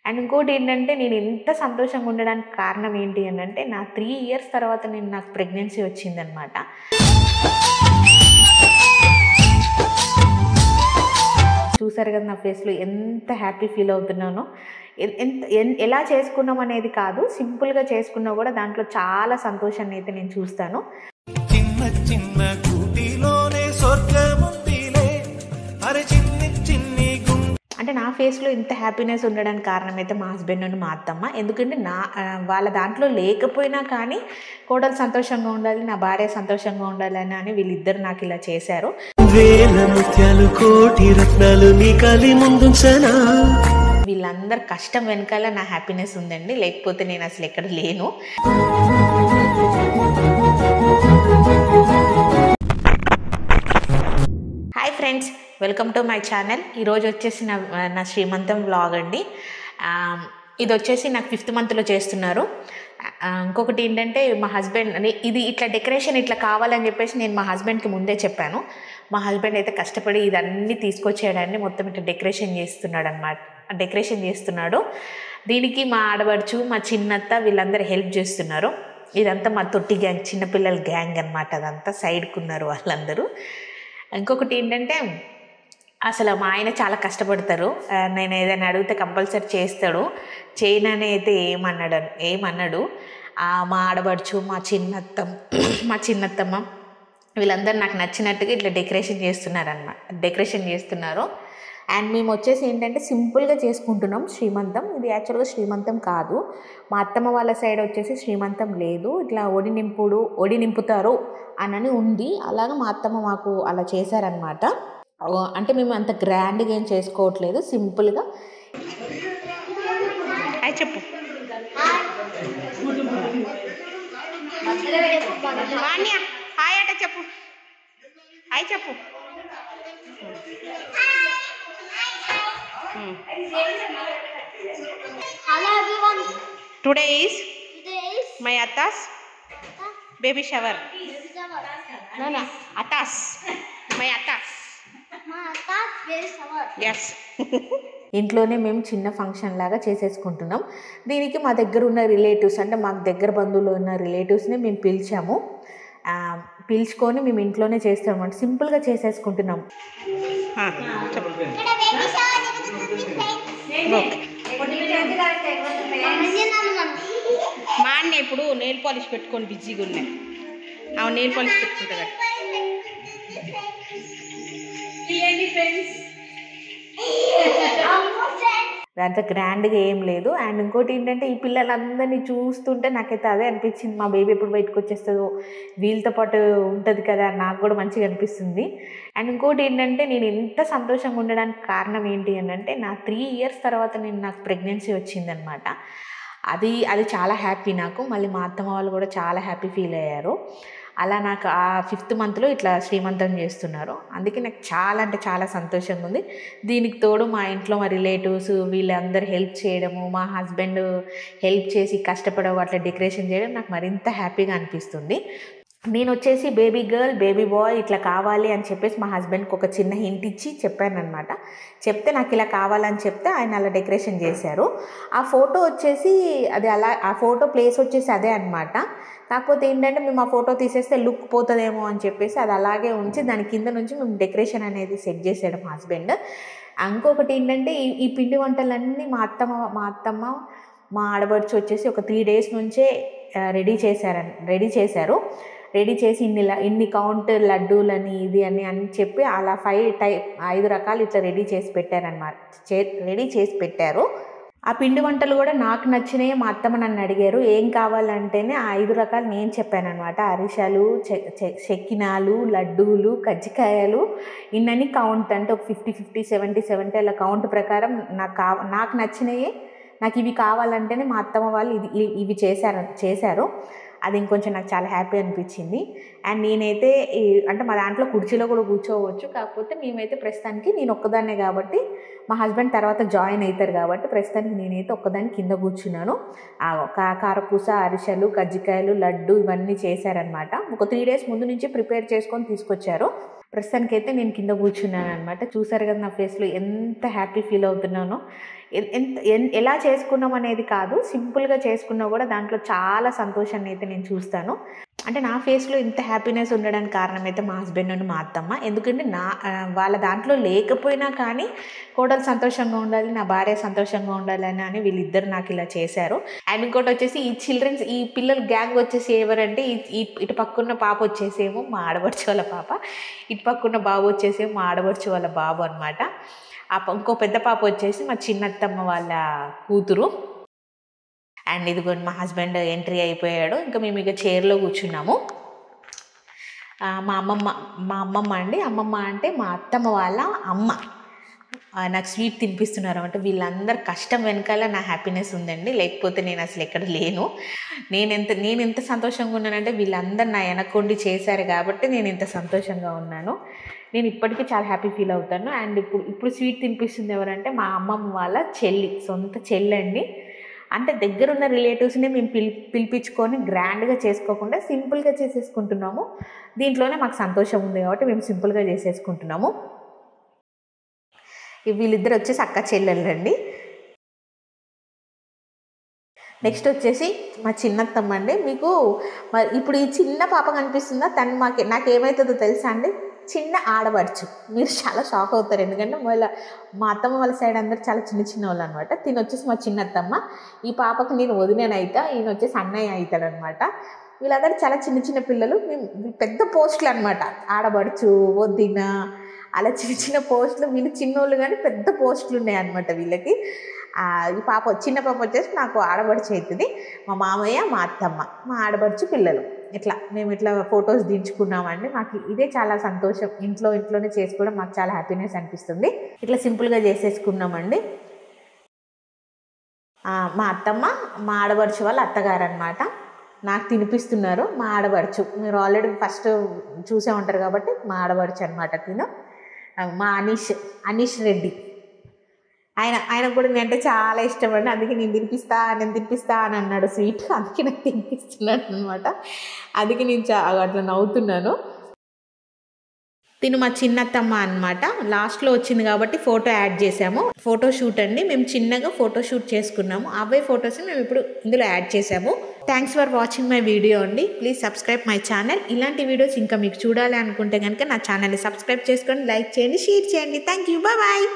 And ఇంకోటి ఏంటంటే నేను ఎంత సంతోషంగా ఉండడానికి కారణం ఏంటి అని అంటే నా 3 ఇయర్స్ తర్వాత నాకు ప్రెగ్నెన్సీ వచ్చిందనమాట. చూసారు కదా నా ఫేస్లో ఎంత హ్యాపీ ఫీల్ అవుతున్నానో. ఎలా చేసుకున్నాం అనేది కాదు, సింపుల్గా చేసుకున్నా కూడా దాంట్లో చాలా సంతోషాన్ని అయితే నేను చూస్తాను. చిన్న చిన్న కూటిలోనే స్వర్గం ఉందిలే, అరే చిన్ని చిన్ని అంటే నా ఫేస్లో ఇంత హ్యాపీనెస్ ఉండడానికి కారణం అయితే మా హస్బెండ్ అండ్ మా అత్తమ్మ. ఎందుకంటే వాళ్ళ దాంట్లో లేకపోయినా కానీ కోడలు సంతోషంగా ఉండాలి, నా భార్య సంతోషంగా ఉండాలి అని వీళ్ళిద్దరు నాకు ఇలా చేశారు. వేల ముత్యాలు కోటి రత్నాలు నీ కలి ముందుంచనా. వీళ్ళందరి కష్టం వెనకాల నా హ్యాపీనెస్ ఉందండి, లేకపోతే నేను అసలు ఎక్కడ లేను. Hi friends, welcome to my channel. ఈరోజు వచ్చేసి నా శ్రీమంతం వ్లాగ్ అండి. ఇది వచ్చేసి నాకు 5th మంత్లో చేస్తున్నారు. ఇంకొకటి ఏంటంటే మా హస్బెండ్ ఇది ఇట్లా డెకరేషన్ ఇట్లా కావాలని చెప్పేసి నేను మా హస్బెండ్కి ముందే చెప్పాను. మా హస్బెండ్ అయితే కష్టపడి ఇదన్నీ తీసుకొచ్చేయడాన్ని మొత్తం ఇట్లా డెకరేషన్ చేస్తున్నాడు. దీనికి మా ఆడబడుచు, మా చిన్నత్త వీళ్ళందరూ హెల్ప్ చేస్తున్నారు. ఇదంతా మా తొట్టి గ్యాంగ్, చిన్నపిల్లల గ్యాంగ్ అనమాట. అదంతా సైడ్కున్నారు వాళ్ళందరూ. ఇంకొకటి ఏంటంటే అసలు మా ఆయన చాలా కష్టపడతారు. నేను ఏదైనా అడిగితే కంపల్సరీ చేస్తాడు. చేయనని అయితే ఏమన్నాడు. మా ఆడబడుచు, మా చిన్నత్తమ్మ వీళ్ళందరూ నాకు నచ్చినట్టుగా ఇట్లా డెకరేషన్ చేస్తున్నారు. అండ్ మేము వచ్చేసి ఏంటంటే సింపుల్గా చేసుకుంటున్నాం శ్రీమంతం. ఇది యాక్చువల్గా శ్రీమంతం కాదు. మా అత్తమ్మ వాళ్ళ సైడ్ వచ్చేసి శ్రీమంతం లేదు, ఇట్లా ఒడి నింపుతారు అని ఉంది. అలాగే మా అత్తమ్మ మాకు అలా చేశారనమాట. అంటే మేము అంత గ్రాండ్గా ఏం చేసుకోవట్లేదు, సింపుల్గా. చెప్పు హాయ్ అట చెప్పు. హాయ్ చెప్పు. Hello everyone. Today is my Atta's baby shower. No, Atta's. My Atta's baby shower. Yes. ఇంట్లోనే మేము చిన్న ఫంక్షన్ లాగా చేసేసుకుంటున్నాం. దీనికి మా దగ్గర ఉన్న రిలేటివ్స్, అంటే మాకు దగ్గర బంధువులు ఉన్న రిలేటివ్స్ని మేము పిలుచుకొని మేము ఇంట్లోనే చేస్తాం. అంటే సింపుల్గా చేసేసుకుంటున్నాం. మా అన్న ఇప్పుడు నెయిల్ పాలిష్ పెట్టుకొని బిజీగా ఉన్నాయి. నెయిల్ పాలిష్ పెట్టుకుంటా. దాంతో గ్రాండ్గా ఏం లేదు. అండ్ ఇంకోటి ఏంటంటే ఈ పిల్లలందరినీ చూస్తుంటే నాకైతే అదే అనిపించింది, మా బేబీ ఎప్పుడు బయటకు వచ్చేస్తుందో, వీళ్ళతో పాటు ఉంటుంది కదా, నాకు కూడా మంచిగా అనిపిస్తుంది. అండ్ ఇంకోటి ఏంటంటే నేను ఎంత సంతోషంగా ఉండడానికి కారణం ఏంటి అని అంటే నా 3 ఇయర్స్ తర్వాత నాకు ప్రెగ్నెన్సీ వచ్చిందనమాట. అది చాలా హ్యాపీ నాకు. మళ్ళీ మా అత్తమ్మ వాళ్ళు కూడా చాలా హ్యాపీ ఫీల్ అయ్యారు. అలా నాకు ఆ 5th మంత్లో ఇట్లా శ్రీమంతం చేస్తున్నారు. అందుకే నాకు చాలా అంటే చాలా సంతోషంగా ఉంది. దీనికి తోడు మా ఇంట్లో మా రిలేటివ్స్ వీళ్ళందరూ హెల్ప్ చేయడము, మా హస్బెండ్ హెల్ప్ చేసి కష్టపడవు అట్లా డెకరేషన్ చేయడం నాకు మరింత హ్యాపీగా అనిపిస్తుంది. నేను వచ్చేసి బేబీ గర్ల్, బేబీ బాయ్ ఇట్లా కావాలి అని చెప్పేసి మా హస్బెండ్కి ఒక చిన్న హింట్ ఇచ్చి చెప్పానమాట. చెప్తే నాకు ఇలా కావాలని చెప్తే ఆయన అలా డెకరేషన్ చేశారు. ఆ ఫోటో వచ్చేసి ఆ ఫోటో ప్లేస్ వచ్చేసి అదే అనమాట. కాకపోతే ఏంటంటే మేము ఆ ఫోటో తీసేస్తే లుక్ పోతుందేమో అని చెప్పేసి అది అలాగే ఉంచి దాని కింద నుంచి మేము డెకరేషన్ అనేది సెట్ చేసాడు మా హస్బెండ్. ఇంకొకటి ఏంటంటే ఈ పిండి వంటలన్నీ మా అత్తమ్మ మా ఆడబడుచు వచ్చేసి ఒక 3 days నుంచే రెడీ చేశారు. రెడీ చేసి ఇన్ని కౌంట్ లడ్డూలని ఇది అని చెప్పి అలా 5 రకాలు ఇట్లా రెడీ చేసి పెట్టారు. ఆ పిండి వంటలు కూడా నాకు నచ్చినాయి. మా అత్తమ్మ నన్ను అడిగారు ఏం కావాలంటేనే ఆ 5 రకాలు నేను చెప్పాను అనమాట. అరిసెలు, చెక్కినాలు, లడ్డూలు, కజ్జికాయలు ఇన్నని కౌంట్, అంటే ఒక 50, 70 అలా కౌంట్ ప్రకారం నాకు నచ్చినాయి. నాకు ఇవి కావాలంటేనే మా అత్తమ్మ వాళ్ళు ఇవి చేశారు. అది ఇంకొంచెం నాకు చాలా హ్యాపీ అనిపించింది. అండ్ నేనైతే అంటే మా దాంట్లో కుర్చీలో కూడా కూర్చోవచ్చు, కాకపోతే మేమైతే ప్రస్తుతానికి నేను ఒక్కదాన్నే కాబట్టి, మా హస్బెండ్ తర్వాత జాయిన్ అవుతారు కాబట్టి ప్రస్తుతానికి నేనైతే ఒక్కదాన్ని కింద కూర్చున్నాను. కారపూస, అరిసెలు, కజ్జికాయలు, లడ్డు ఇవన్నీ చేశారనమాట. ఒక 3 days ముందు నుంచి ప్రిపేర్ చేసుకొని తీసుకొచ్చారు. ప్రస్తుతానికైతే నేను కింద కూర్చున్నాను అనమాట. చూసారు కదా నా ఫేస్లో ఎంత హ్యాపీ ఫీల్ అవుతున్నానో. ఎలా చేసుకున్నాం అనేది కాదు, సింపుల్గా చేసుకున్నా కూడా దాంట్లో చాలా సంతోషాన్ని అయితే నేను చూస్తాను. అంటే నా ఫేస్లో ఇంత హ్యాపీనెస్ ఉండడానికి కారణం అయితే మా హస్బెండ్ అండ్ మా అత్తమ్మ. ఎందుకంటే వాళ్ళ దాంట్లో లేకపోయినా కానీ కోడలు సంతోషంగా ఉండాలి, నా భార్య సంతోషంగా ఉండాలని అని వీళ్ళిద్దరు నాకు ఇలా చేశారు. అండ్ ఇంకోటి వచ్చేసి ఈ పిల్లలు గ్యాంగ్ వచ్చేసి ఎవరంటే ఇటు పక్కన్న పాప వచ్చేసేమో మా ఆడబడుచు వాళ్ళ పాప, ఇటు పక్కన్న బాబు వచ్చేసేమో మా ఆడబడుచు వాళ్ళ బాబు అనమాట. ఇంకో పెద్ద పాప వచ్చేసి మా చిన్నత్తమ్మ వాళ్ళ కూతురు. అండ్ ఇదిగోండి మా హస్బెండ్ ఎంట్రీ అయిపోయాడు. ఇంకా మేము ఇక చైర్లో కూర్చున్నాము. మా అమ్మమ్మ అండి. అమ్మమ్మ అంటే మా అత్తమ్మ వాళ్ళ అమ్మ నాకు స్వీట్ తినిపిస్తున్నారు అంటే వీళ్ళందరి కష్టం వెనకాల నా హ్యాపీనెస్ ఉందండి. లేకపోతే నేను అసలు ఎక్కడ లేను. నేను ఎంత సంతోషంగా ఉన్నానంటే వీళ్ళందరూ నా వెనకొండి చేశారు కాబట్టి నేను ఇంత సంతోషంగా ఉన్నాను. నేను ఇప్పటికీ చాలా హ్యాపీ ఫీల్ అవుతాను. అండ్ ఇప్పుడు స్వీట్ తినిపిస్తుంది ఎవరంటే మా అమ్మమ్మ వాళ్ళ చెల్లి, సొంత చెల్లి అండి. అంటే దగ్గరున్న రిలేటివ్స్ని మేము పిలిపించుకొని గ్రాండ్గా చేసుకోకుండా సింపుల్గా చేసేసుకుంటున్నాము. దీంట్లోనే మాకు సంతోషం ఉంది కాబట్టి మేము సింపుల్గా చేసేసుకుంటున్నాము. వీళ్ళిద్దరు వచ్చేసి అక్క చెల్లెళ్ళండి. నెక్స్ట్ వచ్చేసి మా చిన్నత్తమ్మ అండి. మీకు ఇప్పుడు ఈ చిన్న పాప కనిపిస్తుందా, తను నాకేమవుతుందో తెలుసా అండి, చిన్న ఆడబడుచు. మీరు చాలా షాక్ అవుతారు. ఎందుకంటే మా అత్తమ్మ వాళ్ళ సైడ్ అందరు చాలా చిన్న వాళ్ళు అనమాట. తిని వచ్చేసి మా చిన్నత్తమ్మ. ఈ పాపకు నేను వదినైతే, ఈయన వచ్చేసి అన్నయ్య అవుతాడు అనమాట. వీళ్ళందరూ చాలా చిన్న పిల్లలు. మేము పెద్ద పోస్టులు అనమాట. ఆడబడుచు, వదిన, అలా చిన్న పోస్టులు. వీళ్ళు చిన్నోళ్ళు కానీ పెద్ద పోస్టులు ఉన్నాయన్నమాట వీళ్ళకి. ఈ చిన్న పాప వచ్చేసి నాకు ఆడబడుచు అవుతుంది. మా మామయ్య, మా అత్తమ్మ, మా ఆడబడుచు పిల్లలు. మేము ఇట్లా ఫొటోస్ దించుకున్నామండి. మాకు ఇదే చాలా సంతోషం. ఇంట్లోనే చేసుకోవడం మాకు చాలా హ్యాపీనెస్ అనిపిస్తుంది. ఇట్లా సింపుల్గా చేసేసుకున్నామండి. మా అత్తమ్మ మా ఆడబడుచు వాళ్ళ అత్తగారు అనమాట. నాకు తినిపిస్తున్నారు మా ఆడబడుచు. మీరు ఆల్రెడీ ఫస్ట్ చూసే ఉంటారు కాబట్టి మా ఆడబడుచు అనమాట. మా అనీష్ రెడ్డి, ఆయనకు కూడా నేనంటే చాలా ఇష్టం అండి. అందుకే నేను తినిపిస్తా అని అన్నాడు స్వీట్. అందుకే నాకు తినిపిస్తున్నాడు అనమాట. అందుకే నేను అట్లా నవ్వుతున్నాను. తిను మా చిన్నత్తమ్మ అనమాట. లాస్ట్లో వచ్చింది కాబట్టి ఫోటో యాడ్ చేసాము. ఫోటో షూట్ అండి. మేము చిన్నగా ఫోటో షూట్ చేసుకున్నాము. అవే ఫొటోస్ని మేము ఇప్పుడు ఇందులో యాడ్ చేసాము. Thanks for watching my video అండి. Please subscribe my channel. ఇలాంటి వీడియోస్ ఇంకా మీకు చూడాలి అనుకుంటే కనుక నా ఛానల్ని సబ్స్క్రైబ్ చేసుకొని లైక్ చేయండి, షేర్ చేయండి. Thank you. బాయ్.